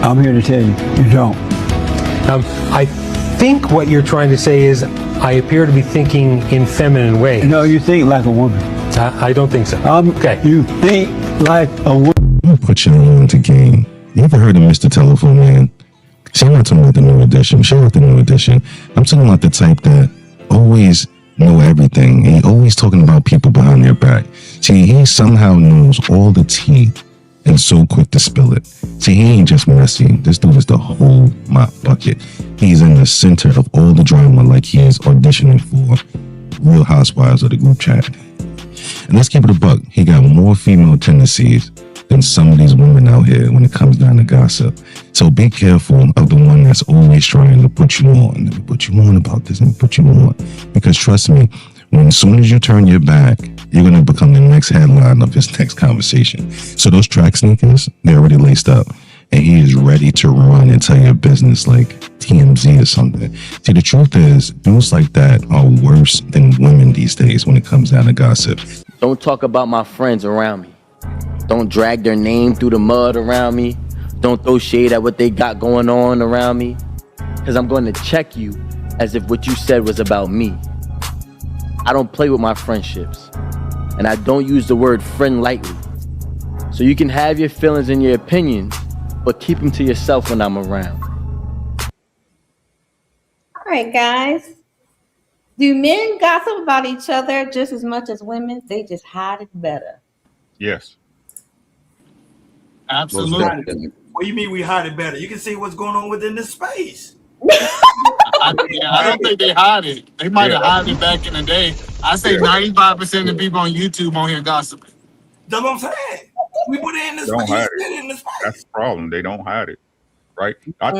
I'm here to tell you, you don't. I think what you're trying to say is I appear to be thinking in feminine ways. No, you think like a woman. I don't think so. Okay. You think like a woman. You put your own to game. You ever heard of Mr. Telephone Man? See, I'm not talking about the new edition. Shout out the new edition. I'm talking about the type that always know everything. And he always talking about people behind their back. See, he somehow knows all the tea and so quick to spill it. See, he ain't just messy. This dude is the whole mop bucket. He's in the center of all the drama like he is auditioning for Real Housewives of the group chat. And let's keep it a buck. He got more female tendencies than some of these women out here when it comes down to gossip. So be careful of the one that's always trying to put you on. Let me put you on about this and put you on. Because trust me, when as soon as you turn your back, you're going to become the next headline of his next conversation. So those track sneakers, they're already laced up. And he is ready to run and tell your business like TMZ or something. See, the truth is, dudes like that are worse than women these days when it comes down to gossip. Don't talk about my friends around me. Don't drag their name through the mud around me. Don't throw shade at what they got going on around me. Because I'm going to check you as if what you said was about me. I don't play with my friendships. And I don't use the word friend lightly. So you can have your feelings and your opinions, but keep them to yourself when I'm around. All right, guys. Do men gossip about each other just as much as women? They just hide it better. Yes. Absolutely. What do you mean we hide it better? You can see what's going on within this space. I don't think they hide it. They might have hid it back in the day. I say 95% of people on YouTube on here gossiping. That's what I'm saying. We put it in the Don't space. hide it. That's the problem. They don't hide it, right? I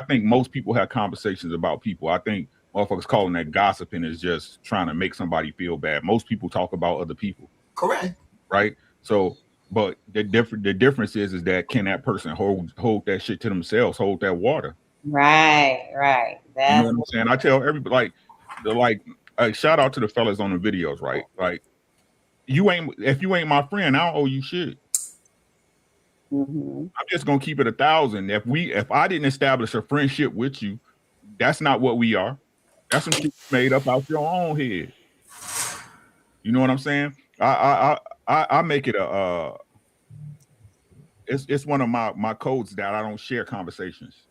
think most people have conversations about people. I think motherfuckers calling that gossiping is just trying to make somebody feel bad. Most people talk about other people. Correct. Right. So, but the difference is that can that person hold that shit to themselves, hold that water? Right. You know what I'm saying? I tell everybody, shout out to the fellas on the videos, right? Like, if you ain't my friend, I don't owe you shit. Mm-hmm. I'm just gonna keep it 1,000. If I didn't establish a friendship with you, that's not what we are. That's some shit made up out your own head. You know what I'm saying? I make it it's one of my codes that I don't share conversations.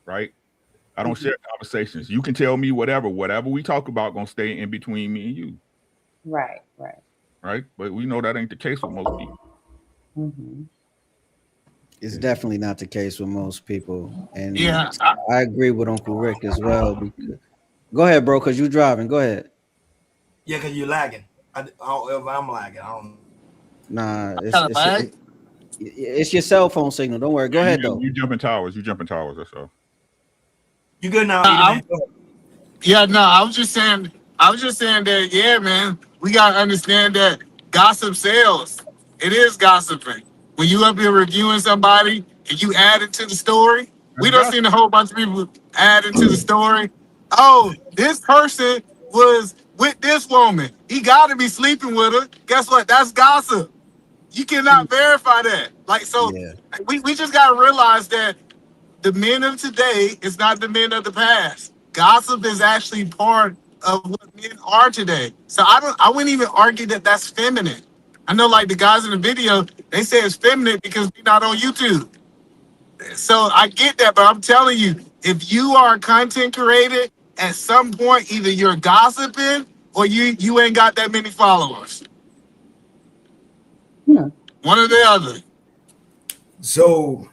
Right? I don't share conversations. You can tell me whatever we talk about gonna stay in between me and you. Right. But we know that ain't the case with most people. Mm-hmm. It's definitely not the case with most people. And yeah, I agree with Uncle Rick as well. Go ahead, bro, because you're driving. Go ahead. Yeah, because you're lagging. I'm lagging. I don't. Nah, it's your cell phone signal. Don't worry. Go ahead, though. You jumping towers. That's all. You good now? I was just saying that, yeah, man, we gotta understand that gossip sells. It is gossiping. When you up here reviewing somebody and you add it to the story, we done seen a whole bunch of people add into the story. Oh, this person was with this woman. He gotta be sleeping with her. Guess what? That's gossip. You cannot verify that. We just gotta realize that the men of today is not the men of the past. Gossip is actually part of what men are today. So I wouldn't even argue that that's feminine. I know, like the guys in the video, they say it's feminine because we're not on YouTube. So I get that, but I'm telling you, if you are a content creator, at some point, either you're gossiping or you ain't got that many followers. Yeah. One or the other. So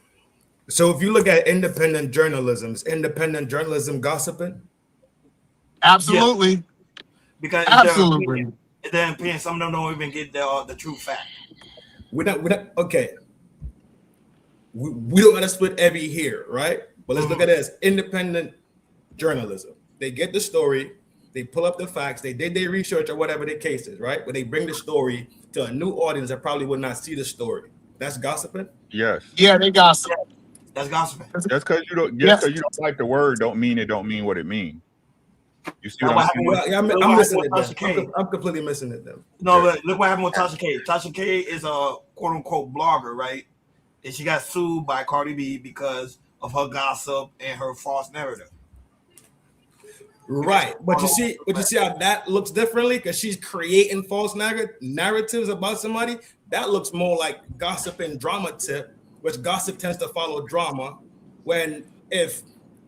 if you look at independent journalism, is independent journalism gossiping? Absolutely. Yeah. Because absolutely. Then some of them don't even get the true fact. We're not okay. We don't gotta split every here, right? But let's look at it as independent journalism. They get the story, they pull up the facts, they did their research or whatever the case is, right? But they bring the story to a new audience that probably would not see the story. That's gossiping? Yes. Yeah, they gossip. That's gossiping. Just because you don't like the word don't mean what it means. You see what I'm saying? I'm missing it. I'm completely missing it then. No, but look what happened with Tasha K. Tasha K is a quote unquote blogger, right? and she got sued by Cardi B because of her gossip and her false narrative. Right, but you see how that looks differently because she's creating false narratives about somebody. That looks more like gossip and drama tip, which gossip tends to follow drama. When if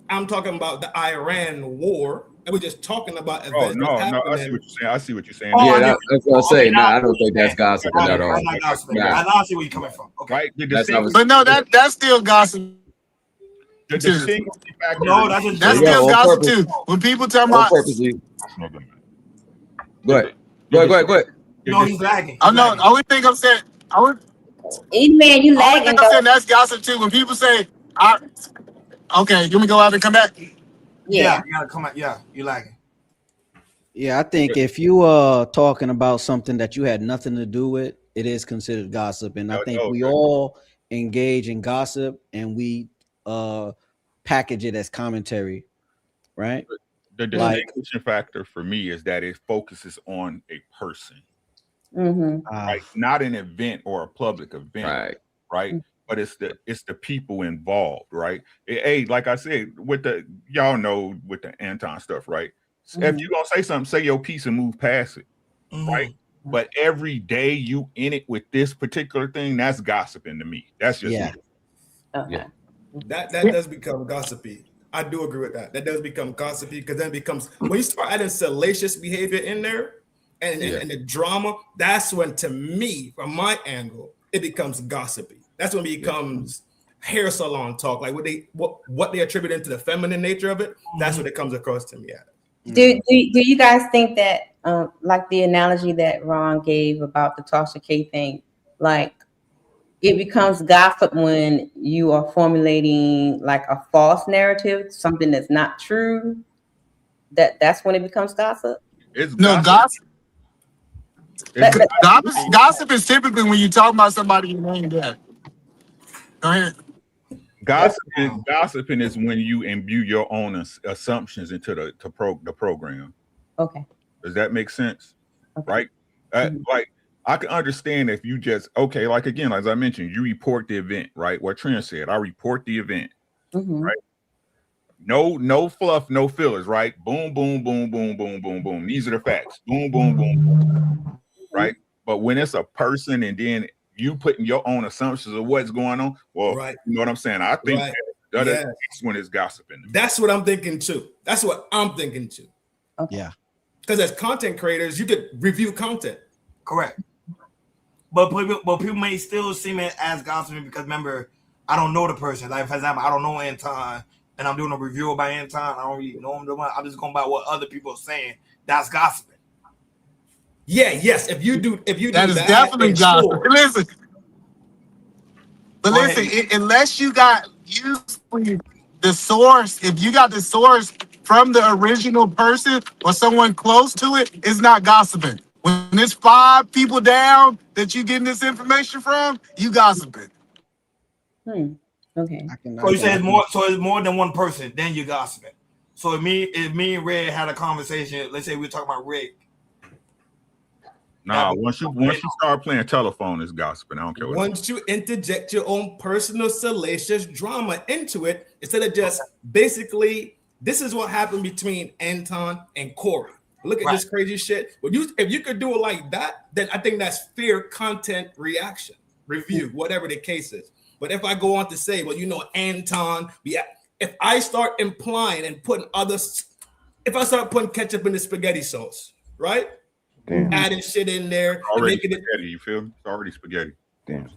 I'm talking about the Iran war and we're just talking about events no, happening. I see what you're saying. I see what you're saying. Yeah, that's what I'm saying. No, I don't think that's gossiping at all. That's not gossiping. Nah. I see where you're coming from. Okay. Right? But no, that's still gossip. The distinguishing factor. No, that's still gossip too. When people talk about purposely. Go ahead. No, he's lagging. Oh no, only thing I'm saying, Man, you lagging. I'm saying that's gossip too. When people say, okay, you want me to go out and come back? Yeah, you gotta come out. Yeah, you lagging. Yeah, I think if you talking about something that you had nothing to do with, it is considered gossip. And I think we all engage in gossip and we package it as commentary, right? The distinguishing factor for me is that it focuses on a person, right? Not an event or a public event, right? But it's the people involved, right? Hey, like I said, with y'all know with the Anton stuff, right? If you gonna say something, say your piece and move past it, right? But every day you in it with this particular thing, that's gossiping to me. That's just me. Okay. That does become gossipy. I do agree with that. That does become gossipy because then it becomes when you start adding salacious behavior in there and the drama, that's when, to me, from my angle, it becomes gossipy. That's when it becomes hair salon talk, like what they attribute into the feminine nature of it. That's what it comes across to me as. Do you guys think that like the analogy that Ron gave about the Tasha K thing, like it becomes gossip when you are formulating like a false narrative, something that's not true? That's when it becomes gossip? Gossip is typically when you talk about somebody you name dead. Go ahead. Gossiping is when you imbue your own assumptions into the program. Okay. Does that make sense? Okay. Right? Like I can understand if you just like again, as I mentioned, you report the event, right? What Trent said, I report the event, right? No fluff, no fillers, right? Boom, boom, boom, boom, boom, boom, boom. These are the facts. Boom, boom, boom, boom. Right? But when it's a person and then you putting your own assumptions of what's going on, well, you know what I'm saying? I think that's when it's gossiping. That's what I'm thinking too. Yeah. Because as content creators, you could review content. Correct. But people may still see it as gossiping because remember, I don't know the person. Like for example, I don't know Anton, and I'm doing a review about Anton. I don't really know him. I'm just going by what other people are saying. That's gossiping. Yeah, yes. If you do that is definitely gossip. Sure. Listen, unless you got the source, if you got the source from the original person or someone close to it, it's not gossiping. When there's 5 people down that you getting this information from, you gossiping. Okay. So you say it's more. So it's more than one person. Then you gossiping. So if me and Red had a conversation, let's say we're talking about Rick. Nah, once you start playing telephone, it's gossiping. I don't care. Once you interject your own personal salacious drama into it, instead of just basically, this is what happened between Anton and Corey. Look at this crazy shit. But if you could do it like that, then I think that's fair content reaction, review, whatever the case is. But if I go on to say, well, Anton, if I start implying and putting if I start putting ketchup in the spaghetti sauce, right? Damn. Adding shit in there, already spaghetti. You feel me? It's already spaghetti. Damn.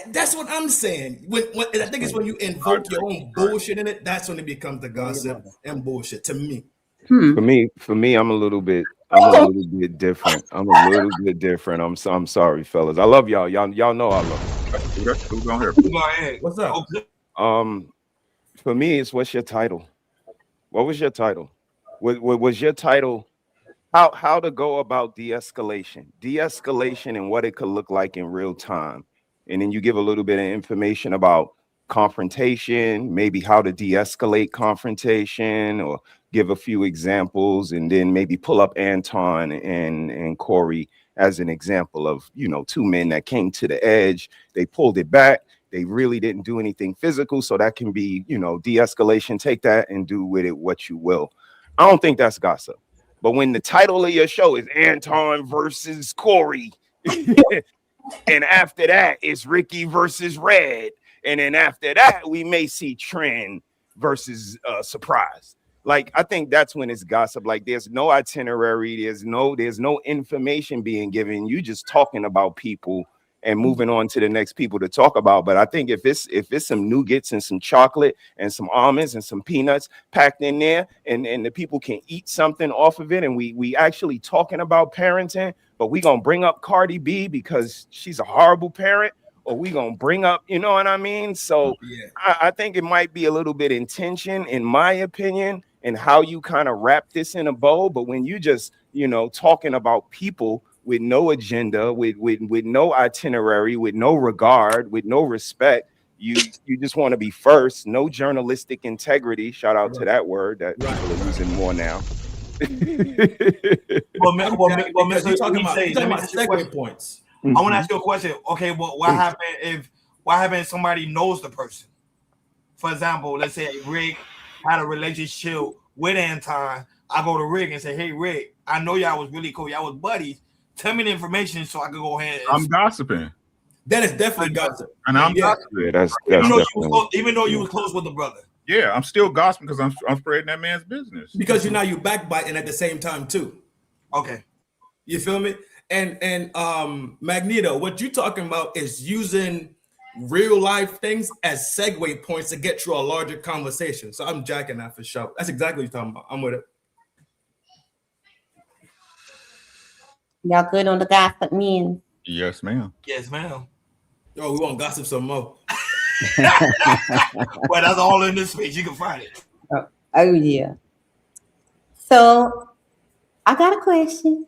That's what I'm saying. When I think it's when you invoke your own bullshit in it, that's when it becomes the gossip and bullshit to me. For me, I'm a little bit different. I'm sorry, fellas. I love y'all. Y'all know I love you. What's up? For me, it's what's your title? What was your title? What was your title? How to go about de-escalation and what it could look like in real time. And then you give a little bit of information about confrontation, maybe how to de-escalate confrontation, or give a few examples, and then maybe pull up Anton and Corey as an example of 2 men that came to the edge. They pulled it back, They really didn't do anything physical, so that can be, de-escalation. Take that and do with it what you will. I don't think that's gossip. But when the title of your show is Anton versus Corey, and after that it's Ricky versus Red, and then after that we may see Trend versus Surprise. Like, I think that's when it's gossip. Like, there's no itinerary, there's no information being given. You just talking about people and moving on to the next people to talk about. But I think if it's some nougats and some chocolate and some almonds and some peanuts packed in there, and the people can eat something off of it, and we actually talking about parenting, but we gonna bring up Cardi B because she's a horrible parent, or we gonna bring up, you know what I mean? So I think it might be a little bit intention, in my opinion, and how you kind of wrap this in a bow. But when you just, talking about people with no agenda, with no itinerary, with no regard, with no respect, you just want to be first. No journalistic integrity. Shout out to that word that people are using more now. Well, you're talking about segue points. I want to ask you a question. Okay, well, what happened if somebody knows the person? For example, let's say Rick had a relationship with Anton. I go to Rick and say, "Hey, Rick, I know y'all was really cool. Y'all was buddies. Tell me the information so I can go ahead." I'm gossiping. That is definitely gossip. And I'm gossiping. Yeah, that's even though you were close with the brother. Yeah, I'm still gossiping because I'm spreading that man's business. Because you backbiting at the same time too. Okay. You feel me? And Magneto, what you're talking about is using real life things as segue points to get through a larger conversation. So I'm jacking that for sure. That's exactly what you're talking about. I'm with it. Y'all good on the gossip men? Yes, ma'am. Yes, ma'am. Oh, we want gossip some more. Well, that's all in this space. You can find it. Oh yeah. So I got a question.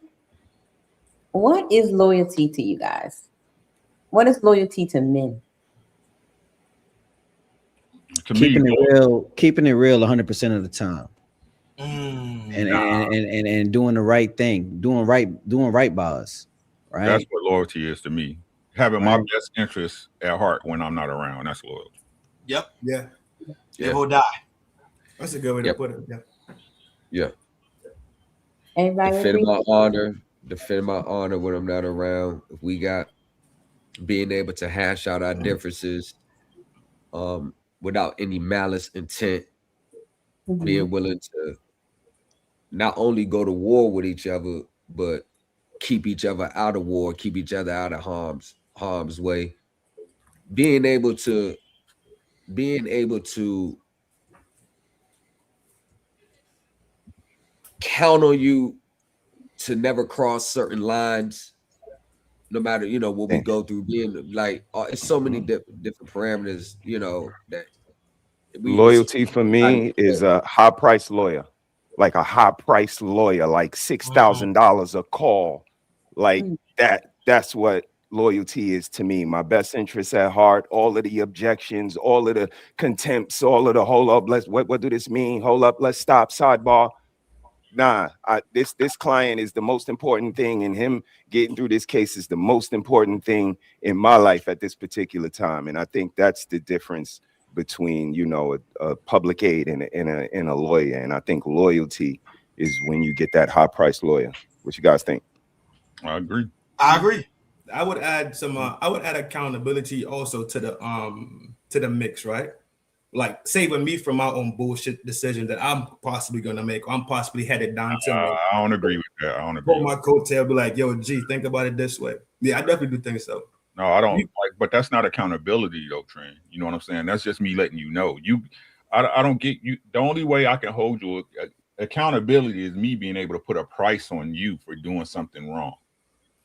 What is loyalty to you guys? What is loyalty to men? Keeping it real 100% of the time. And doing the right thing, doing right by us. Right. That's what loyalty is to me. Having my best interests at heart when I'm not around. That's loyalty. Yep. Yeah. Live or die. That's a good way to put it. Yeah. Everybody defend my honor when I'm not around. If we got being able to hash out our differences without any malice intent, being willing to not only go to war with each other, but keep each other out of war, keep each other out of harm's way. Being able to count on you to never cross certain lines, no matter what we go through. Being like, it's so many different parameters, that loyalty for me is a high price lawyer, like a high price lawyer, like $6,000 a call, like that. That's what loyalty is to me. My best interests at heart, all of the objections, all of the contempts, all of the hold up, what do this mean? Hold up, let's stop, sidebar. Nah, this client is the most important thing, and him getting through this case is the most important thing in my life at this particular time. And I think that's the difference between a public aid and a lawyer. And I think loyalty is when you get that high price lawyer. What you guys think? I agree. I would add accountability also to the mix, right? Like saving me from my own bullshit decision that I'm possibly gonna make, or I'm possibly headed down to. I don't agree with that. I don't agree. Pull my coattail, be like, "Yo, G, think about it this way." Yeah, I definitely do think so. No, I don't but that's not accountability though, Trent. You know what I'm saying? That's just me letting you know. I don't get you. The only way I can hold you accountability is me being able to put a price on you for doing something wrong.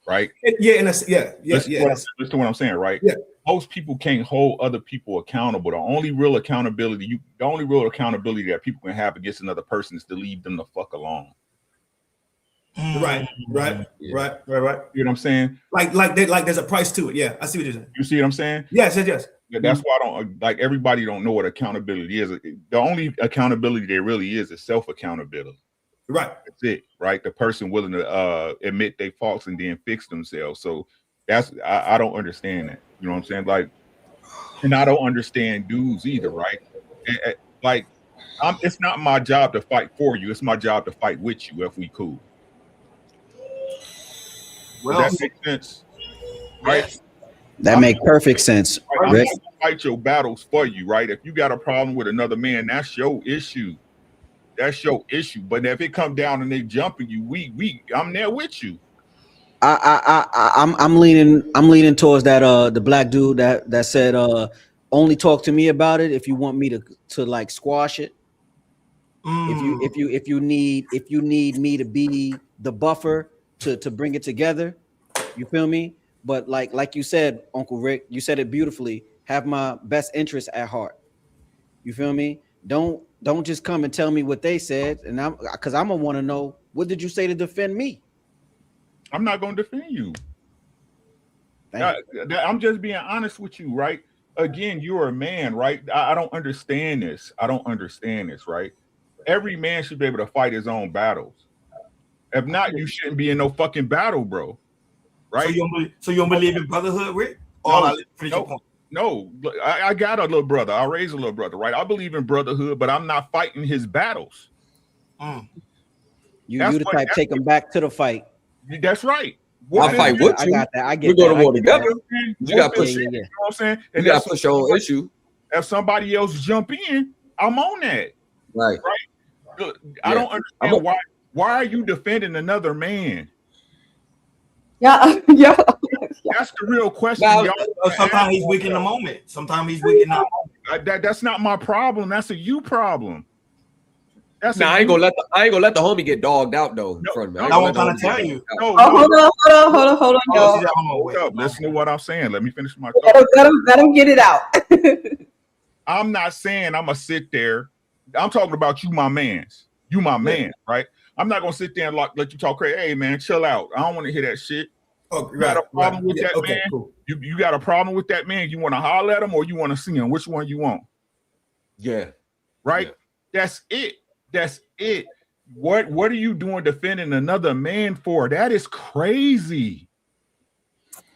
Right? Listen to what I'm saying, right? Yeah. Most people can't hold other people accountable. The only real accountability that people can have against another person is to leave them the fuck alone. Right. You know what I'm saying? Like there's a price to it. Yeah, I see what you're saying. You see what I'm saying? Yes. Yeah, that's why I don't everybody don't know what accountability is. The only accountability there really is self-accountability. Right. That's it, right? The person willing to admit their faults and then fix themselves. So that's I don't understand that. You know what I'm saying? Like and I don't understand dudes either, right? Like, it's not my job to fight for you. It's my job to fight with you if we cool. Does that make sense? Right? Yes. That make perfect sense, I'm Rick. not gonna fight your battles for you, right? If you got a problem with another man, that's your issue. That's your issue. But if it come down and they jumping you, I'm there with you. I'm leaning towards that the black dude that said only talk to me about it if you want me to like squash it. If you need me to be the buffer to bring it together, you feel me? But like you said, Uncle Rick, you said it beautifully. Have my best interest at heart. You feel me? Don't just come and tell me what they said, and I'm gonna want to know what did you say to defend me. I'm not gonna defend you. I'm just being honest with you, right? Again, you're a man, right? I don't understand this. Right? Every man should be able to fight his own battles. If not, you shouldn't be in no fucking battle, bro. Right? So you don't believe in brotherhood, Rick? No, I got a little brother. I raised a little brother, right? I believe in brotherhood, but I'm not fighting his battles. You the type take him back to the fight. That's right. I'll fight with you. I got that. I get we go to war together. You got to push. You know what I'm saying? You got to push your own issue. If somebody else jump in, I'm on that. Right. Look, I don't understand why are you defending another man? Yeah. That's the real question. Sometimes he's weak in the moment. Sometimes he's weak in the moment. That's not my problem. That's a you problem. I ain't gonna let the homie get dogged out though. In front of me. That's what I'm trying to tell you. Hold on, y'all. Hold up. Listen to what I'm saying. Let me finish my thought. Let him get it out. I'm not saying I'm gonna sit there. I'm talking about you, my mans. You, my man, right? I'm not gonna sit there and let you talk crazy. Hey, man, chill out. I don't want to hear that shit. You got a problem with that man? Cool. You got a problem with that man? You want to holler at him or you want to see him? Which one you want? Yeah. Right? Yeah. That's it. What are you doing defending another man for? That is crazy.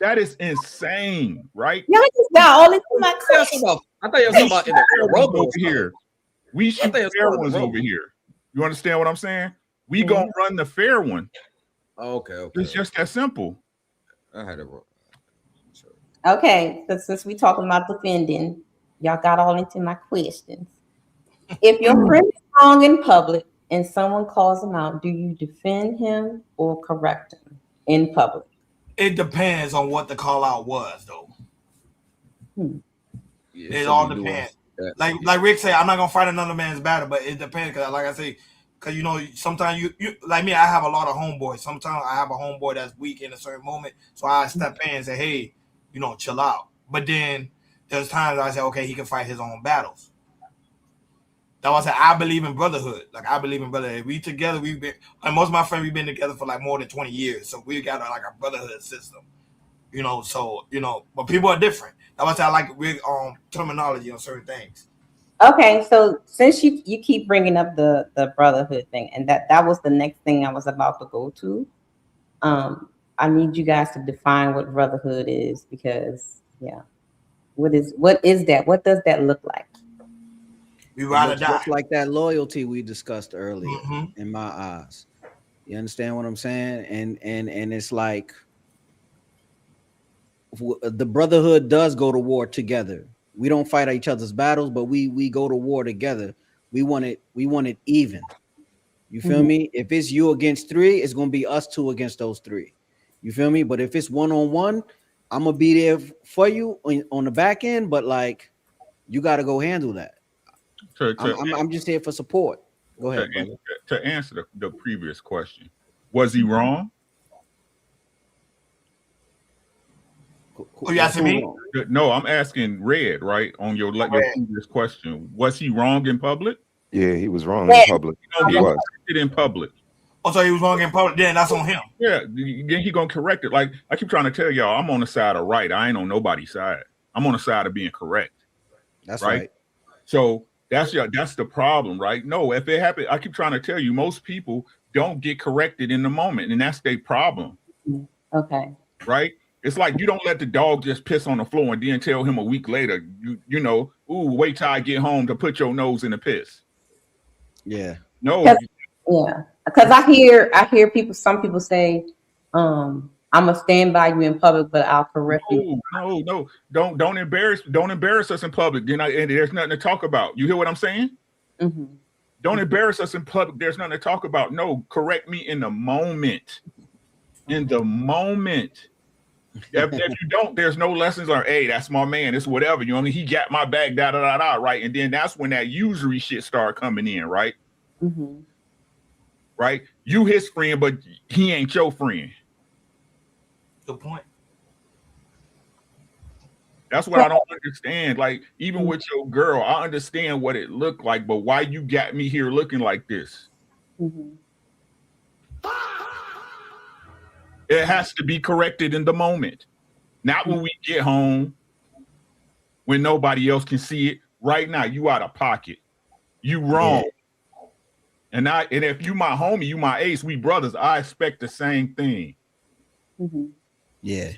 That is insane, right? Y'all just got all into my question. I thought you were talking about in the Rumble over here. We shoot fair ones over here. You understand what I'm saying? We gonna run the fair one. Okay. It's just that simple. I had it wrong. Okay, so since we talking about defending, y'all got all into my questions. If your friend is wrong in public and someone calls him out, do you defend him or correct him in public? It depends on what the call out was, though. Yeah, it all depends. Like Rick said, I'm not gonna fight another man's battle, but it depends. Because like I say, because sometimes you like me, I have a lot of homeboys. Sometimes I have a homeboy that's weak in a certain moment, so I step in and say, hey, chill out. But then there's times I say, okay, he can fight his own battles. That's why I said I believe in brotherhood. Like I believe in brotherhood. We together, we've been, like most of my friends, we've been together for like more than 20 years. So we got like a brotherhood system. But people are different. That's why I say I like with terminology on certain things. Okay, so since you keep bringing up the brotherhood thing, and that was the next thing I was about to go to, I need you guys to define what brotherhood is, because what is that? What does that look like? We ride or die. Just like that loyalty we discussed earlier, in my eyes. You understand what I'm saying? And it's like the brotherhood does go to war together. We don't fight each other's battles, but we go to war together. We want it even. You feel me? If it's you against 3, it's gonna be us 2 against those 3. You feel me? But if it's 1-on-1, I'm gonna be there for you on the back end, but like you gotta go handle that. I'm just here for support. Go ahead, brother. To answer the previous question, was he wrong? Oh, you asking me? No, I'm asking Red, right? On your previous question. Was he wrong in public? Yeah, he was wrong in public. He was in public. Oh, so he was wrong in public, then that's on him. Yeah, then he gonna correct it. Like I keep trying to tell y'all, I'm on the side of right. I ain't on nobody's side. I'm on the side of being correct. That's right. So that's the problem, right? No, if it happened, I keep trying to tell you, most people don't get corrected in the moment, and that's their problem. Okay. Right? It's like you don't let the dog just piss on the floor and then tell him a week later, you know, ooh, wait till I get home to put your nose in the piss. Yeah. No. Yeah, because I hear people. Some people say, "I'm gonna stand by you in public, but I'll correct you." No. Don't embarrass us in public. And there's nothing to talk about. You hear what I'm saying? Mm-hmm. Don't embarrass us in public. There's nothing to talk about. No, correct me in the moment. In the moment. If you don't, there's no lessons learned. Hey, that's my man. It's whatever. You know what I mean? He got my back, right? And then that's when that usury shit start coming in, right? Mm-hmm. Right? You his friend, but he ain't your friend. Good point. That's what I don't understand. Like, even with your girl, I understand what it looked like, but why you got me here looking like this? Mm-hmm. It has to be corrected in the moment. Not when we get home, when nobody else can see it. Right now, you out of pocket. You wrong. Yeah. And if you my homie, you my ace, we brothers, I expect the same thing. Mm-hmm. Yeah.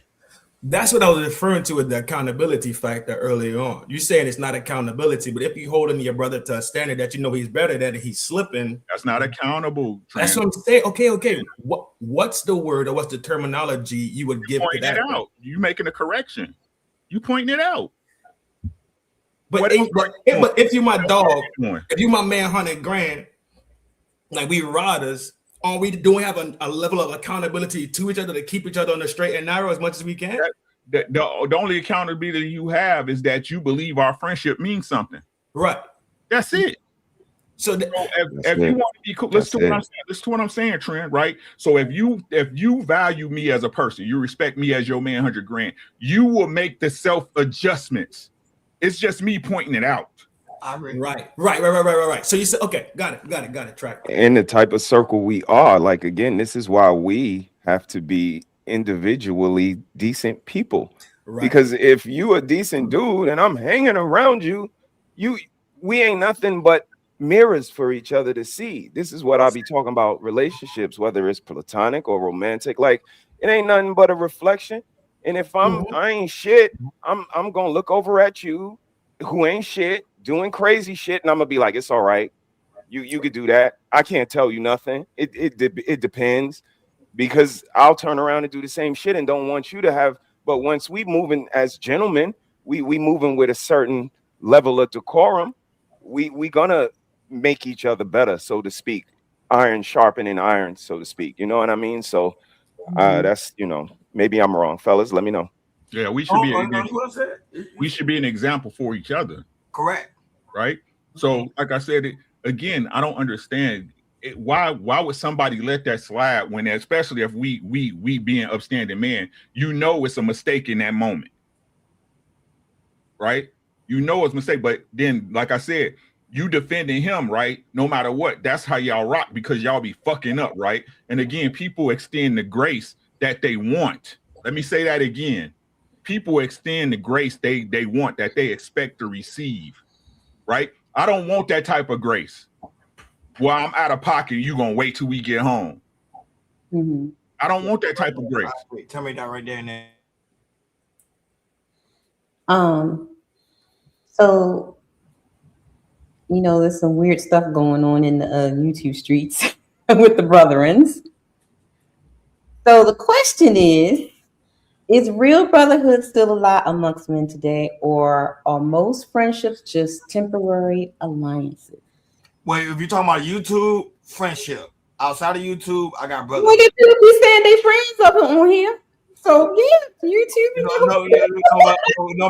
That's what I was referring to with the accountability factor earlier on. You're saying it's not accountability, but if you holding your brother to a standard that you know he's better than, he's slipping. That's not accountable. That's what I'm saying. Okay. What's the word or what's the terminology you would give to that? You making a correction. You pointing it out. But if you my dog, if you my man 100 grand, like we riders, do we have a level of accountability to each other to keep each other on the straight and narrow as much as we can? The only accountability you have is that you believe our friendship means something. Right. That's it. So if you want to be cool, listen to what I'm saying, Trent, right? So if you value me as a person, you respect me as your man 100 grand, you will make the self adjustments. It's just me pointing it out. Right. So you said, okay, got it. Track. In the type of circle we are, like, again, this is why we have to be individually decent people. Right. Because if you a decent dude and I'm hanging around you, we ain't nothing but mirrors for each other to see. This is what I'll be talking about relationships, whether it's platonic or romantic. Like, it ain't nothing but a reflection. And if I ain't shit, I'm gonna look over at you who ain't shit, doing crazy shit, and I'm gonna be like, it's all right. You could do that. I can't tell you nothing. It depends, because I'll turn around and do the same shit and don't want you to have. But once we moving as gentlemen, we moving with a certain level of decorum. We gonna make each other better, so to speak. Iron sharpening iron, so to speak. You know what I mean? So that's, maybe I'm wrong, fellas. Let me know. Yeah, we should we should be an example for each other. Correct. Right. So, like I said, again, I don't understand why would somebody let that slide when, especially if we being upstanding men, it's a mistake in that moment. Right. It's a mistake. But then, like I said, you defending him, right? No matter what, that's how y'all rock, because y'all be fucking up. Right. And again, people extend the grace that they want. Let me say that again. People extend the grace they want, that they expect to receive, right? I don't want that type of grace. Well, I'm out of pocket. You gonna wait till we get home? Mm-hmm. I don't want that type of grace. Wait, tell me that right there and then. So, there's some weird stuff going on in the YouTube streets with the brethrens. So the question is real brotherhood still alive amongst men today, or are most friendships just temporary alliances? Wait, if you're talking about YouTube friendship, outside of YouTube, I got brothers. Well, they be saying they friends up on here. So yeah, YouTube.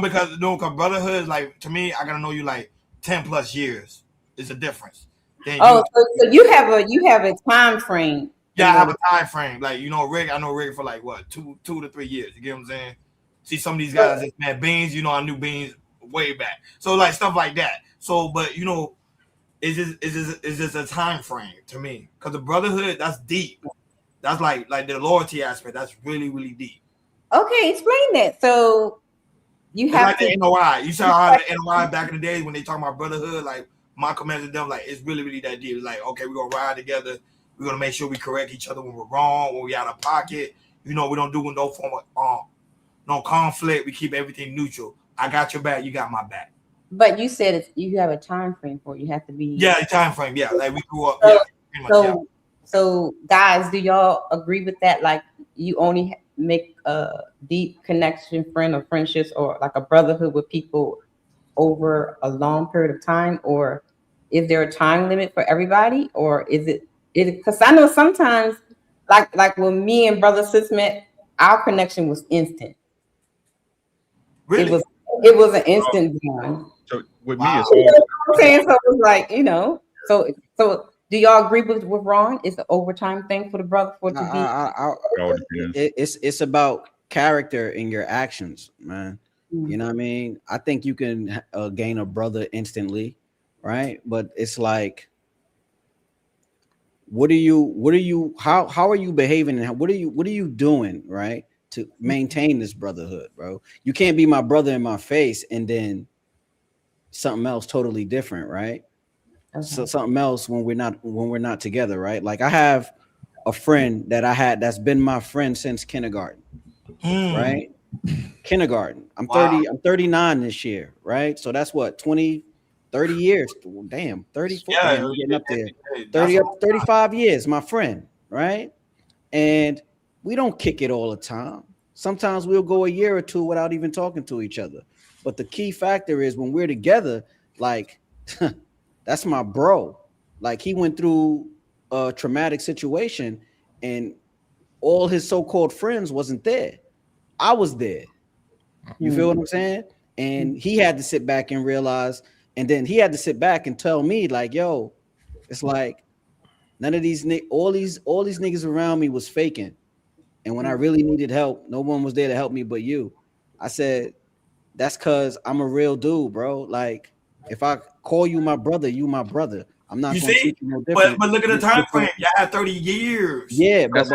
Because brotherhood is like, to me, I gotta know you like 10 plus years. It's a difference. So you have a time frame. Yeah, I have a time frame. Like, Rick, I know Rick for like what, 2 to 3 years. You get what I'm saying? See, some of these guys, man, Beans, I knew Beans way back. So like stuff like that. So, but it's just a time frame to me. Because the brotherhood, that's deep. That's like the loyalty aspect. That's really, really deep. Okay, explain that. So you have like the NOI. You saw how the NOI back in the days when they talk about brotherhood, like Malcolm and them, like it's really, really that deep. It's like, okay, we're gonna ride together. We're gonna make sure we correct each other when we're wrong, when we out of pocket. We don't do no form of no conflict. We keep everything neutral. I got your back. You got my back. But you said you have a time frame for it. You have to be. Yeah, time frame. Yeah, like we grew up. So, yeah, much, yeah. So guys, do y'all agree with that? Like you only make a deep connection, friend or friendships, or like a brotherhood with people over a long period of time, or is there a time limit for everybody, or is it? Because I know sometimes, like when me and Brother Sis met, our connection was instant. Really? It was an instant bond. So with Wow. me, it's You know what I'm saying? So it was like, so do y'all agree with Ron? It's the overtime thing for the brother for it to be. It's about character in your actions, man. You know what I mean? I think you can gain a brother instantly, right? But it's like, how are you behaving, and what are you doing, right, to maintain this brotherhood, bro? You can't be my brother in my face and then something else totally different, right? Okay. So something else when we're not together, right? Like I have a friend that I had that's been my friend since kindergarten, right? Kindergarten. I'm 39 this year, right? So that's what 30 years. Damn, 34. Yeah, damn, we're getting up there. 35 years, my friend, right? And we don't kick it all the time. Sometimes we'll go a year or two without even talking to each other. But the key factor is when we're together, like that's my bro. Like he went through a traumatic situation and all his so-called friends wasn't there. I was there. You feel what I'm saying? And he had to sit back and realize, and then he had to sit back and tell me, like, yo, it's like none of these all these niggas around me was faking. And when I really needed help, no one was there to help me but you. I said, that's because I'm a real dude, bro. Like, if I call you my brother, you my brother. I'm not going to treat you no different. But look at the time frame. Y'all had 30 years. Yeah, but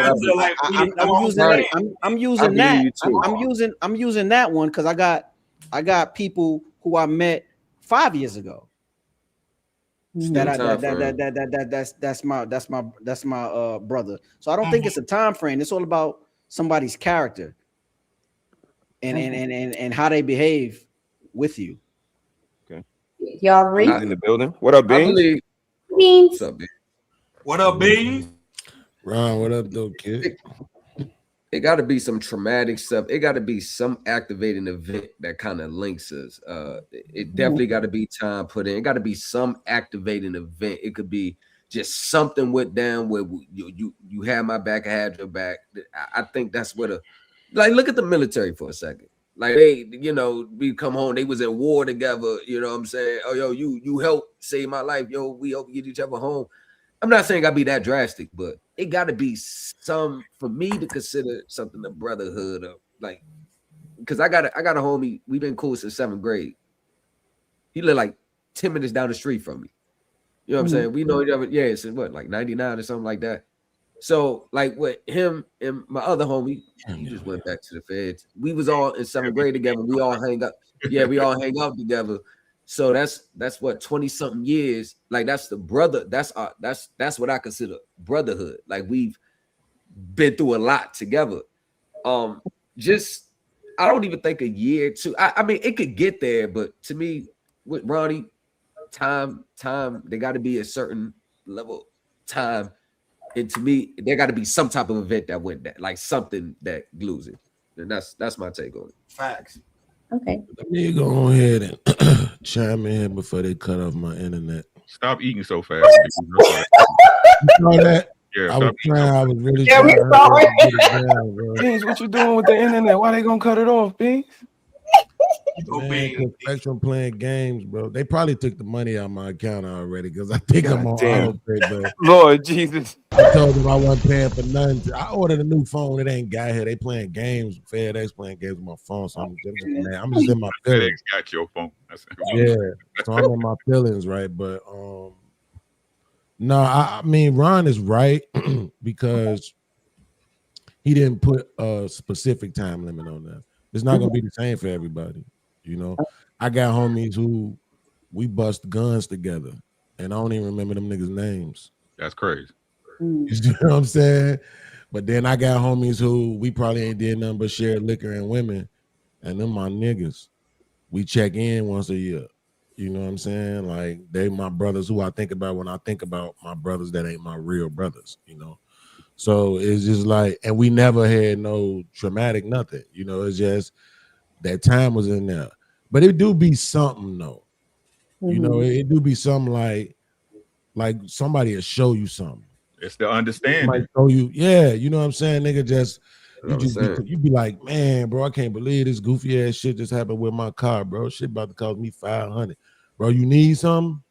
I'm using that one because I got people who I met 5 years ago. That's my brother. So I don't think it's a time frame. It's all about somebody's character and how they behave with you. Okay. Y'all agree? In the building. What up, Beans? Beans. What's up, Beans? What up, Beans? Ron, what up, though, kid? It got to be some traumatic stuff. It got to be some activating event that kind of links us. It definitely got to be time put in. It got to be some activating event. It could be just something went down where you had my back, I had your back. I think that's what look at the military for a second. Like we come home, they was in war together. You know what I'm saying? Oh, yo, you helped save my life. Yo, we help get each other home. I'm not saying it gotta be that drastic, but it gotta be some for me to consider something a brotherhood of, like, because I got a homie, we've been cool since 7th grade. He lived like 10 minutes down the street from me. You know what I'm saying? We know each other, yeah, since what, like 99 or something like that. So, like, with him and my other homie, he just went back to the feds. We was all in 7th grade together. We all hang up. Yeah, we all hang out together. So that's what 20-something years. Like that's the brother. That's what I consider brotherhood. Like we've been through a lot together. Just I don't even think a year or two. I mean, it could get there, but to me, with Ronnie, time, there got to be a certain level time, and to me, there got to be some type of event that went that, like something that glues it. And that's my take on it. Facts. Okay. Let me go ahead and chime in here before they cut off my internet. Stop eating so fast. You saw that? Yeah, I was trying. I was really Yeah, trying. we saw Beans, what you doing with the internet? Why they gonna cut it off, Beans? Man, Spectrum playing games, bro. They probably took the money out of my account already because I think I'm on auto pay, bro. Lord Jesus. I told them I wasn't paying for nothing. I ordered a new phone. It ain't got here. They playing games. FedEx playing games with my phone. So I'm just in my feelings. FedEx got your phone. Yeah. So I'm in my feelings, right? But no, I mean Ron is right because he didn't put a specific time limit on that. It's not gonna be the same for everybody. You know, I got homies who we bust guns together, and I don't even remember them niggas' names. That's crazy. You know what I'm saying? But then I got homies who we probably ain't did nothing but share liquor and women, and them my niggas. We check in once a year. You know what I'm saying? Like they my brothers who I think about when I think about my brothers that ain't my real brothers, you know. So it's just like, and we never had no traumatic nothing, you know, it's just that time was in there. But it do be something though. You know, it do be something like somebody will show you something. It's the understanding. Might show you, yeah, you know what I'm saying? Nigga just Saying. you be like, man, bro, I can't believe this goofy ass shit just happened with my car, bro. Shit about to cost me $500. Bro, you need something?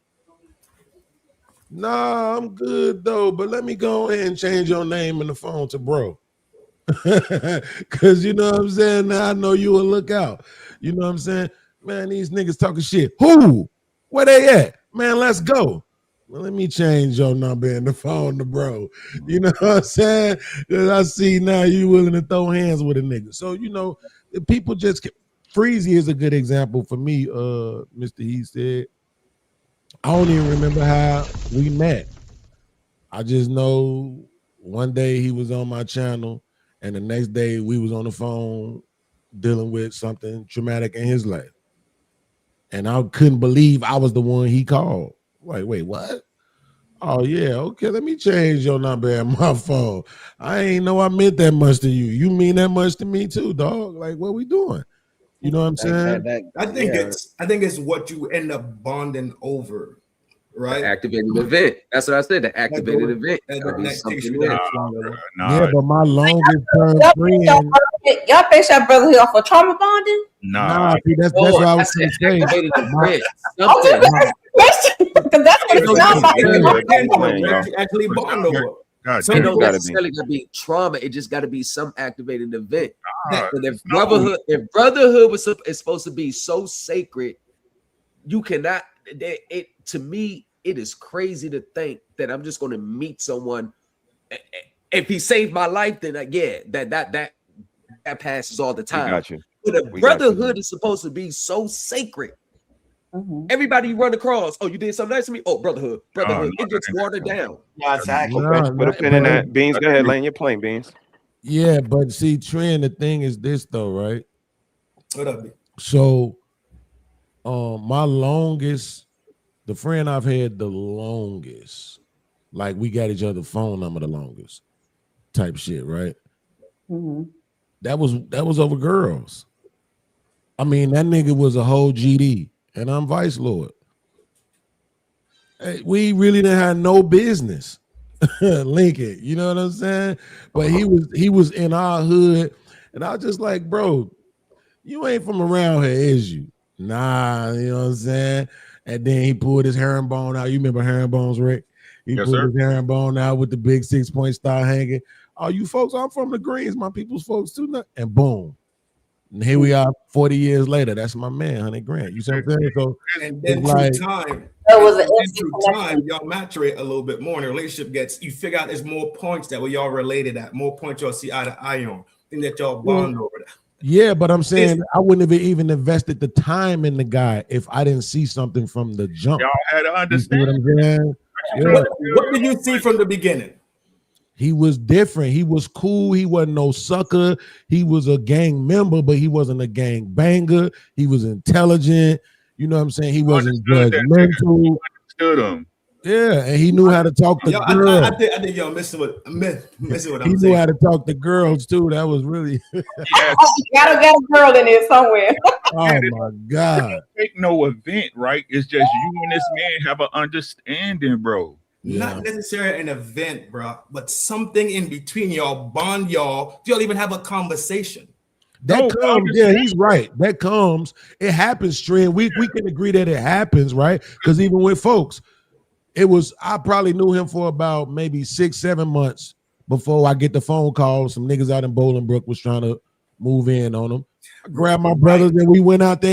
Nah, I'm good though, but let me go ahead and change your name in the phone to bro. Cause you know what I'm saying? Now I know you will look out. You know what I'm saying? Man, these niggas talking shit. Who? Where they at? Man, let's go. Well, let me change your number in the phone to bro. You know what I'm saying? Cause I see now you willing to throw hands with a nigga. So, you know, people just Freezy is a good example for me, Mr. He said. I don't even remember how we met. I just know one day he was on my channel and the next day we was on the phone dealing with something traumatic in his life. And I couldn't believe I was the one he called. Like, wait, what? Oh, yeah, okay, let me change your number in my phone. I ain't know I meant that much to you. You mean that much to me too, dog? Like, what we doing? You know what I'm saying? I think it's what you end up bonding over, right? The activated event. That's what I said. The activated event. Yeah, but my longest term friend. Y'all base your brotherhood off of trauma bonding? Nah, see, that's what I was going to say. Activated event. Because that's what it sounds like. Actually bond over. It don't necessarily gotta be trauma. It just got to be some activated event. And if brotherhood is supposed to be so sacred, you cannot. To me, it is crazy to think that I'm just going to meet someone. If he saved my life, then that passes all the time. Got you. But a brotherhood is supposed to be so sacred. Everybody you run across, oh, you did something nice to me. Oh, brotherhood. It gets watered down. Yeah, exactly. Put a pin in that. Beans, go ahead, land your plane, Beans. Yeah, but see, Trent, the thing is this though, right? What up? So, my longest, the friend I've had the longest, like we got each other phone number the longest, type shit, right? That was over girls. I mean, that nigga was a whole GD. And I'm Vice Lord. Hey, we really didn't have no business linking, you know what I'm saying? But he was in our hood, and I was just like, bro, you ain't from around here, is you? Nah, you know what I'm saying? And then he pulled his herringbone out. You remember herringbones, Rick? He pulled his herringbone out with the big 6-point star hanging. Oh, you folks, I'm from the Greens, my people's folks too. And boom. And here we are 40 years later. That's my man, 100 grand. You see what I'm saying? So and then through time, y'all maturate a little bit more, and the relationship you figure out there's more points that y'all related at, more points y'all see eye to eye on. Think that y'all bond over that. Yeah, but I'm saying I wouldn't have even invested the time in the guy if I didn't see something from the jump. Y'all had to understand. You know what I'm saying? Yeah. What did you see from the beginning? He was different. He was cool. He wasn't no sucker. He was a gang member, but he wasn't a gang banger. He was intelligent. You know what I'm saying? He wasn't judgmental. Understood him. Yeah, and he knew how to talk to girls. I think y'all missing what I'm saying. He knew how to talk to girls too. That was really. Gotta get a girl in there somewhere. Oh my God! Take no event, right? It's just you and this man have an understanding, bro. Not necessarily an event, bro, but something in between y'all bond y'all. Do y'all even have a conversation? That comes, yeah, he's right. That comes. It happens, Trent. We can agree that it happens, right? Because even with folks, I probably knew him for about maybe 6-7 months before I get the phone call. Some niggas out in Bolingbrook was trying to move in on him. I grabbed my brothers and we went out there.